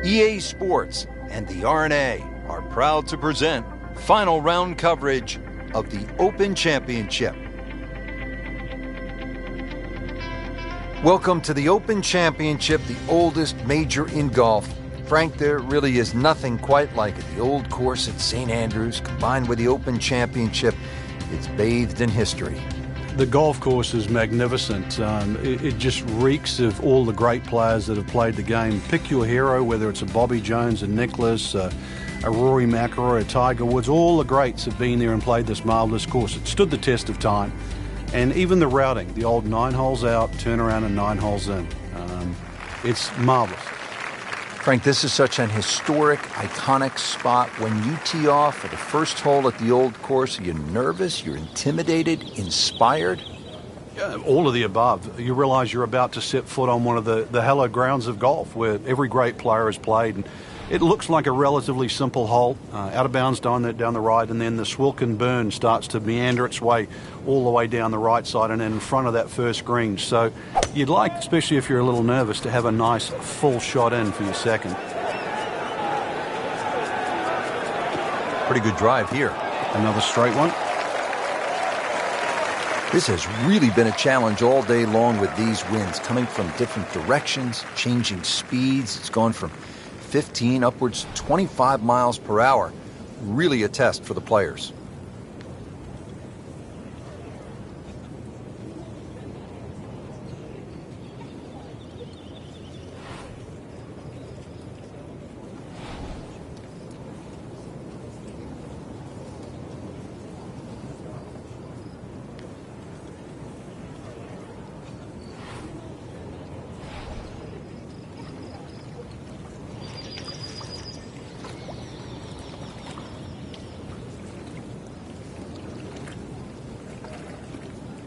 EA Sports and the RNA are proud to present final round coverage of the Open Championship. Welcome to the Open Championship, the oldest major in golf. Frank, there really is nothing quite like it. The old course at St. Andrews combined with the Open Championship, it's bathed in history. The golf course is magnificent. It just reeks of all the great players that have played the game. Pick your hero, whether it's a Bobby Jones, a Nicklaus, a Rory McIlroy, a Tiger Woods. All the greats have been there and played this marvelous course. It stood the test of time. And even the routing, the old 9 holes out, turn around and 9 holes in. It's marvelous. Frank, this is such an historic, iconic spot. When you tee off for the first hole at the old course, are you nervous? You're intimidated? Inspired? Yeah, all of the above. You realize you're about to set foot on one of the hallowed grounds of golf where every great player has played. And it looks like a relatively simple hole, out of bounds down the right, and then the Swilcan Burn starts to meander its way all the way down the right side and in front of that first green. So you'd like, especially if you're a little nervous, to have a nice full shot in for your second. Pretty good drive here. Another straight one. This has really been a challenge all day long with these winds coming from different directions, changing speeds. It's gone from 15 upwards 25 miles per hour. Really a test for the players.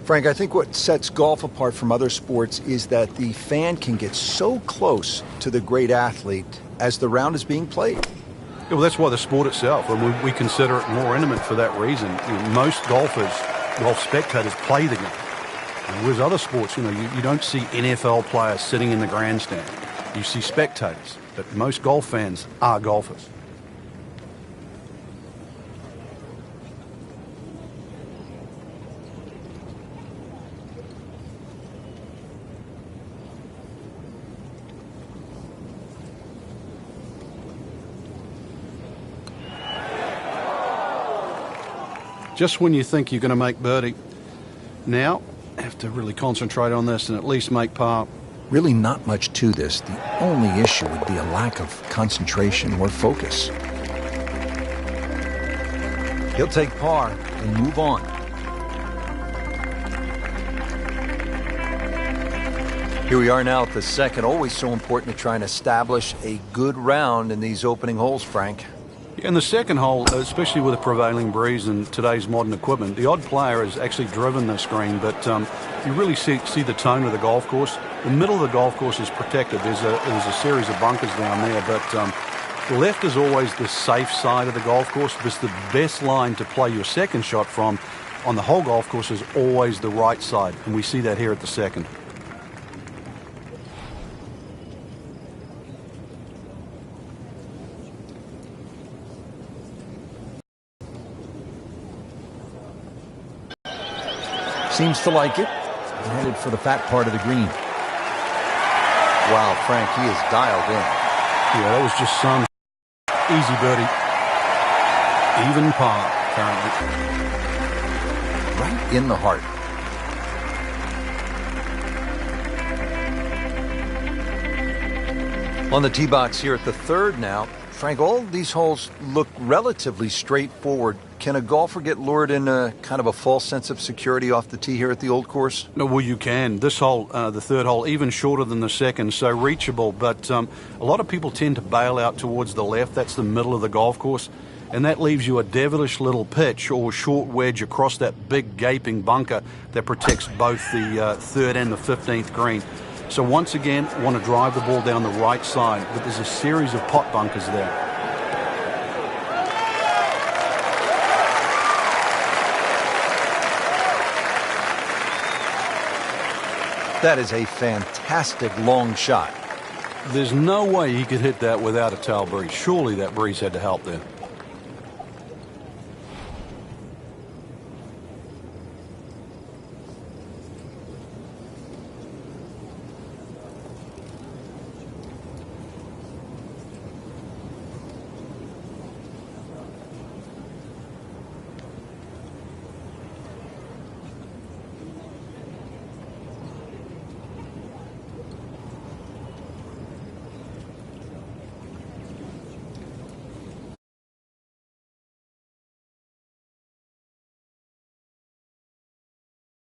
Frank, I think what sets golf apart from other sports is that the fan can get so close to the great athlete as the round is being played. Yeah, well, that's why the sport itself, and we consider it more intimate for that reason. Most golf spectators play the game. And with other sports, you don't see NFL players sitting in the grandstand. You see spectators, but most golf fans are golfers. Just when you think you're going to make birdie, now have to really concentrate on this and at least make par. Really not much to this. The only issue would be a lack of concentration or focus. He'll take par and move on. Here we are now at the second. Always so important to try and establish a good round in these opening holes, Frank. In the second hole, especially with a prevailing breeze and today's modern equipment, the odd player has actually driven this green, but you really see the tone of the golf course. The middle of the golf course is protected. There's a series of bunkers down there, but the left is always the safe side of the golf course. Because the best line to play your second shot from on the whole golf course is always the right side, and we see that here at the second. Seems to like it. Headed for the fat part of the green. Wow, Frank, he is dialed in. Yeah, that was just some easy birdie. Even par, currently. Right in the heart. On the tee box here at the third now. Frank, all these holes look relatively straightforward. Can a golfer get lured in a kind of a false sense of security off the tee here at the old course? No, well, you can. This hole, the third hole, even shorter than the second, so reachable. But a lot of people tend to bail out towards the left. That's the middle of the golf course. And that leaves you a devilish little pitch or short wedge across that big gaping bunker that protects both the third and the 15th green. So once again, want to drive the ball down the right side, but there's a series of pot bunkers there. That is a fantastic long shot. There's no way he could hit that without a tail breeze. Surely that breeze had to help there.